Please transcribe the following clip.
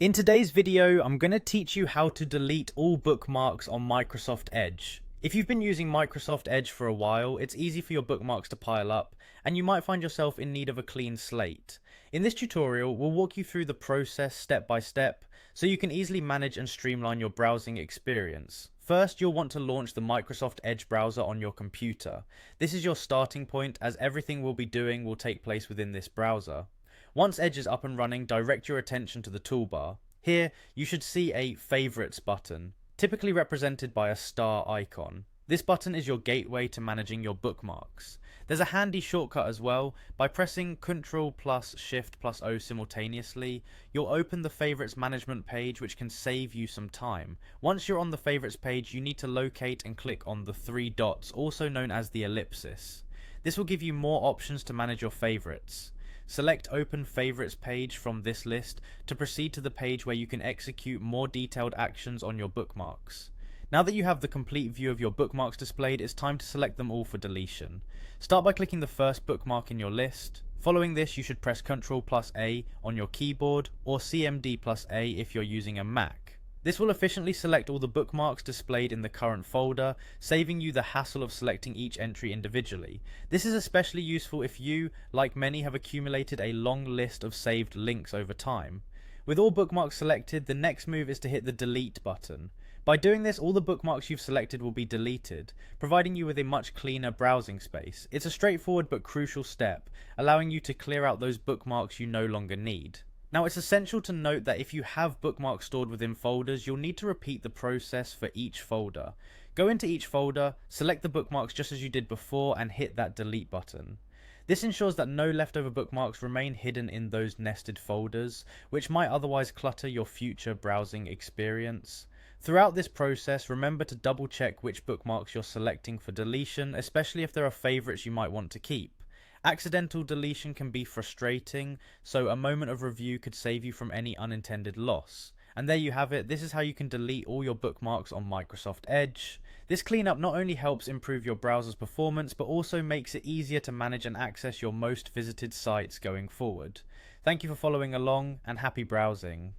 In today's video, I'm going to teach you how to delete all bookmarks on Microsoft Edge. If you've been using Microsoft Edge for a while, it's easy for your bookmarks to pile up, and you might find yourself in need of a clean slate. In this tutorial, we'll walk you through the process step by step, so you can easily manage and streamline your browsing experience. First, you'll want to launch the Microsoft Edge browser on your computer. This is your starting point, as everything we'll be doing will take place within this browser. Once Edge is up and running, direct your attention to the toolbar. Here, you should see a Favorites button, typically represented by a star icon. This button is your gateway to managing your bookmarks. There's a handy shortcut as well. By pressing Ctrl plus Shift plus O simultaneously, you'll open the Favorites management page, which can save you some time. Once you're on the Favorites page, you need to locate and click on the three dots, also known as the ellipsis. This will give you more options to manage your favorites. Select Open Favorites page from this list to proceed to the page where you can execute more detailed actions on your bookmarks. Now that you have the complete view of your bookmarks displayed, it's time to select them all for deletion. Start by clicking the first bookmark in your list. Following this, you should press Ctrl plus A on your keyboard or CMD plus A if you're using a Mac. This will efficiently select all the bookmarks displayed in the current folder, saving you the hassle of selecting each entry individually. This is especially useful if you, like many, have accumulated a long list of saved links over time. With all bookmarks selected, the next move is to hit the delete button. By doing this, all the bookmarks you've selected will be deleted, providing you with a much cleaner browsing space. It's a straightforward but crucial step, allowing you to clear out those bookmarks you no longer need. Now, it's essential to note that if you have bookmarks stored within folders, you'll need to repeat the process for each folder. Go into each folder, select the bookmarks just as you did before, and hit that delete button. This ensures that no leftover bookmarks remain hidden in those nested folders, which might otherwise clutter your future browsing experience. Throughout this process, remember to double check which bookmarks you're selecting for deletion, especially if there are favorites you might want to keep. Accidental deletion can be frustrating, so a moment of review could save you from any unintended loss. And there you have it. This is how you can delete all your bookmarks on Microsoft Edge. This cleanup not only helps improve your browser's performance, but also makes it easier to manage and access your most visited sites going forward. Thank you for following along, and happy browsing.